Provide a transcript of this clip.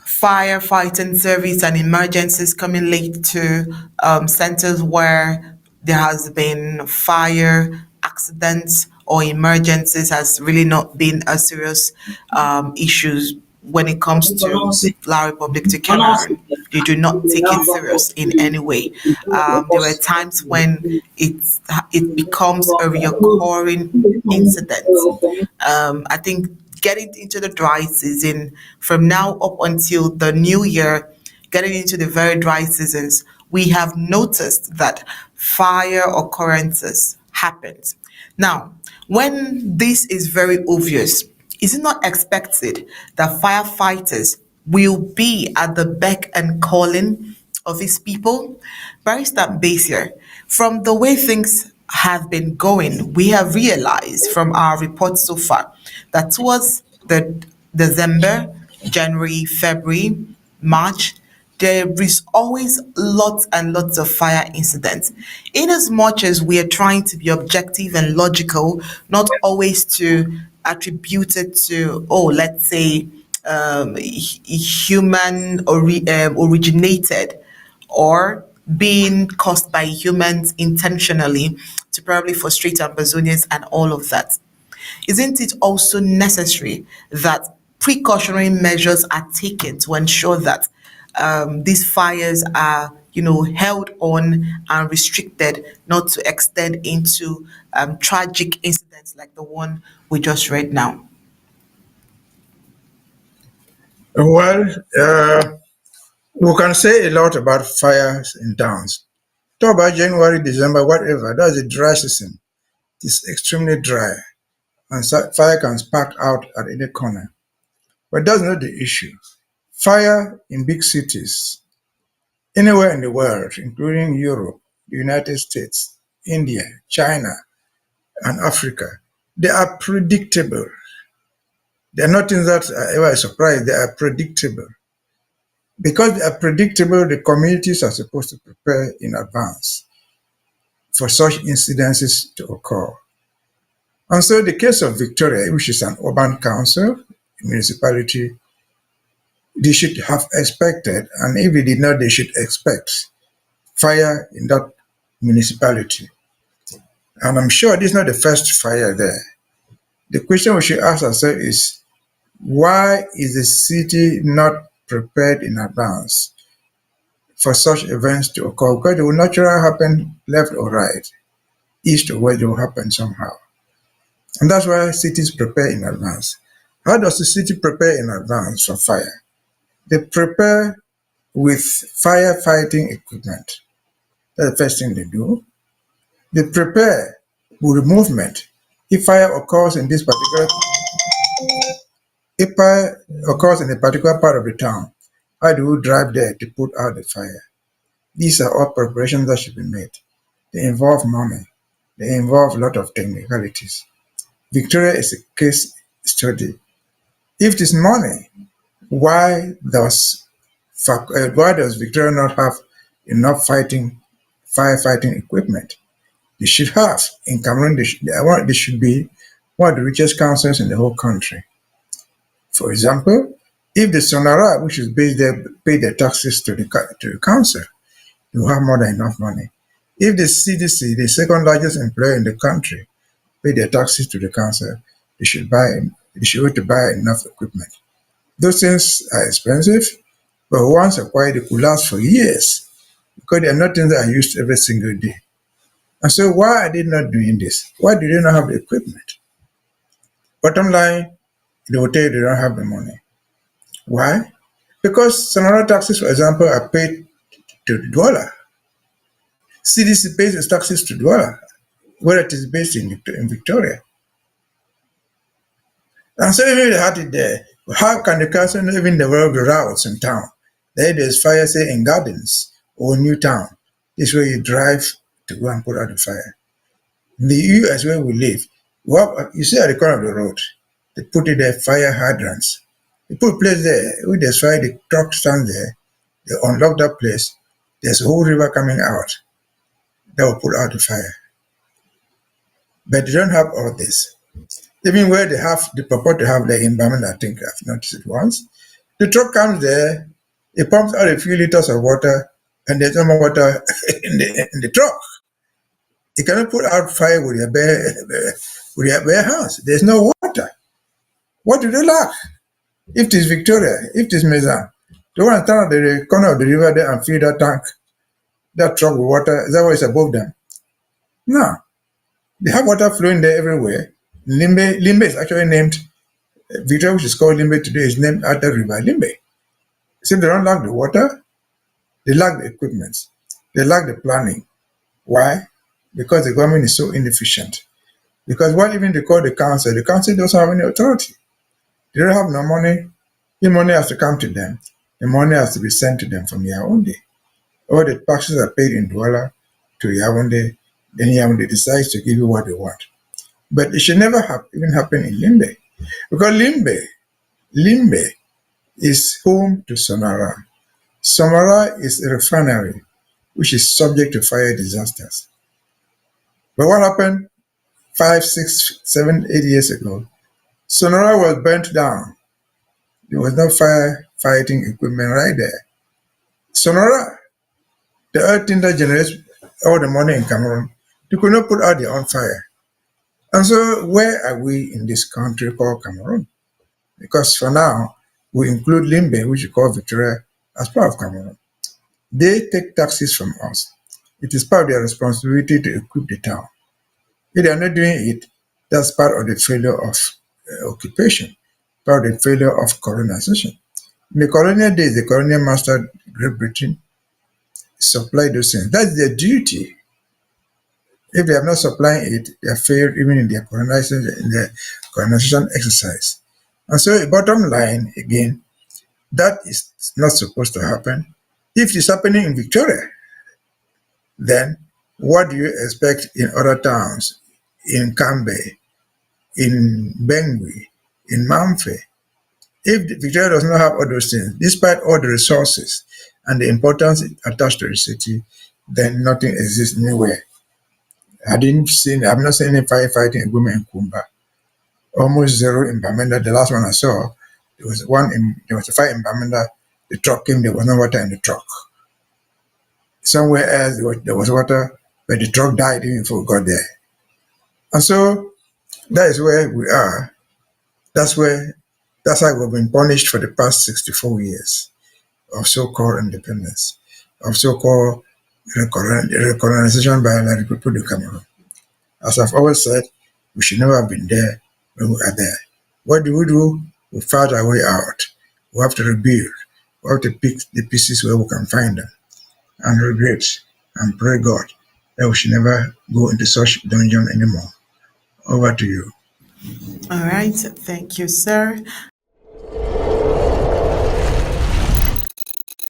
firefighting service and emergencies coming late to centers where there has been fire accidents or emergencies has really not been a serious issues when it comes to La Republic to Cameroon. They do not take it serious in any way. There were times when it becomes a recurring incident. I think getting into the dry season from now up until the new year, getting into the very dry seasons, we have noticed that fire occurrences happened. Now, when this is very obvious, is it not expected that firefighters will be at the beck and calling of these people? Barrister Mbeseha, from the way things have been going, we have realized from our reports so far that towards the December, January, February, March, there is always lots and lots of fire incidents. In as much as we are trying to be objective and logical, not always to attribute it to, oh, let's say, human originated or being caused by humans intentionally to probably frustrate Amazonians and all of that. Isn't it also necessary that precautionary measures are taken to ensure that these fires are, held on and restricted, not to extend into tragic incidents like the one we just read now? Well, we can say a lot about fires in towns. Talk about January, December, whatever. That's a dry season. It's extremely dry, and fire can spark out at any corner. But that's not the issue. Fire in big cities, anywhere in the world, including Europe, the United States, India, China, and Africa, they are predictable. They are not things that are ever a surprise. They are predictable. Because they are predictable, the communities are supposed to prepare in advance for such incidences to occur. And so the case of Victoria, which is an urban council, municipality, they should have expected, and if they did not, they should expect fire in that municipality. And I'm sure this is not the first fire there. The question we should ask ourselves is, why is the city not prepared in advance for such events to occur? Because they will naturally happen left or right, east or west, they will happen somehow. And that's why cities prepare in advance. How does the city prepare in advance for fire? They prepare with firefighting equipment. That's the first thing they do. They prepare with movement. If fire occurs in this particular If fire occurs in a particular part of the town, how do we drive there to put out the fire? These are all preparations that should be made. They involve money. They involve a lot of technicalities. Victoria is a case study. If it is money, why does Victoria not have enough firefighting equipment? They should have. In Cameroon, they should be one of the richest councils in the whole country. For example, if the Sonara, which is based there, pay their taxes to the council, they will have more than enough money. If the CDC, the second largest employer in the country, pay their taxes to the council, they should be able to buy enough equipment. Those things are expensive, but once acquired, they could last for years because they are not things that are used every single day. And so why are they not doing this? Why do they not have the equipment? Bottom line, they will tell you they don't have the money. Why? Because Sonora taxes, for example, are paid to the dollar. CDC pays its taxes to dollar, where it is based in Victoria. And so even if they had it there, how can the council not even develop the routes in town? There's fire, say, in Gardens or Newtown. This way you drive to go and put out the fire. In the US where we live, you see at the corner of the road, they put it there, fire hydrants. They put a place there, when there's fire, the truck stands there, they unlock that place, there's a whole river coming out that will put out the fire. But they don't have all this. Even where they purport to have the environment, I think I've noticed it once, The truck comes there, it pumps out a few liters of water, and there's no more water in the truck. You cannot put out fire with your bare hands. There's no water. What do they lack? If it is Victoria, if it is Mbeseha, they want to stand at the corner of the river there and fill that tank, that truck with water. Is that what is above them? No. They have water flowing there everywhere. Limbe is actually named, Victoria, which is called Limbe today, is named after River Limbe. So they don't lack the water, they lack the equipment, they lack the planning. Why? Because the government is so inefficient. Because what even they call the council doesn't have any authority. They don't have no money. The money has to come to them. The money has to be sent to them from Yaoundé. All the taxes are paid in Douala to Yaoundé. Then Yaoundé decides to give you what they want. But it should never have even happen in Limbe. Because Limbe is home to Sonara. Sonara is a refinery which is subject to fire disasters. But what happened 5, 6, 7, 8 years ago? Sonora was burnt down. There was no firefighting equipment right there. Sonora, the earth that generates all the money in Cameroon, they could not put out their own fire. And so, where are we in this country called Cameroon? Because for now, we include Limbe, which we call Victoria, as part of Cameroon. They take taxes from us. It is part of their responsibility to equip the town. If they are not doing it, that's part of the failure of occupation, part of the failure of colonization. In the colonial days, the colonial master, Great Britain, supplied those things. That's their duty. If they are not supplying it, they have failed even in their colonization exercise. And so, the bottom line again, that is not supposed to happen. If it's happening in Victoria, then what do you expect in other towns, in Cambe, in Bengui, in Mamfe? If Victoria does not have all those things, despite all the resources and the importance attached to the city, then nothing exists anywhere. I've not seen any firefighting equipment in Kumba. Almost zero in Bamenda. The last one I saw, there was a fire in Bamenda. The truck came, there was no water in the truck. Somewhere else, there was water, but the truck died even before we got there. And so, that is where we are. That's where, that's how we've been punished for the past 64 years of so-called independence, of so-called recolonization by the people of Cameroon. As I've always said, we should never have been there when we are there. What do? We fight our way out. We have to rebuild. We have to pick the pieces where we can find them and regret and pray God that we should never go into such dungeon anymore. Over to you. All right, thank you, sir.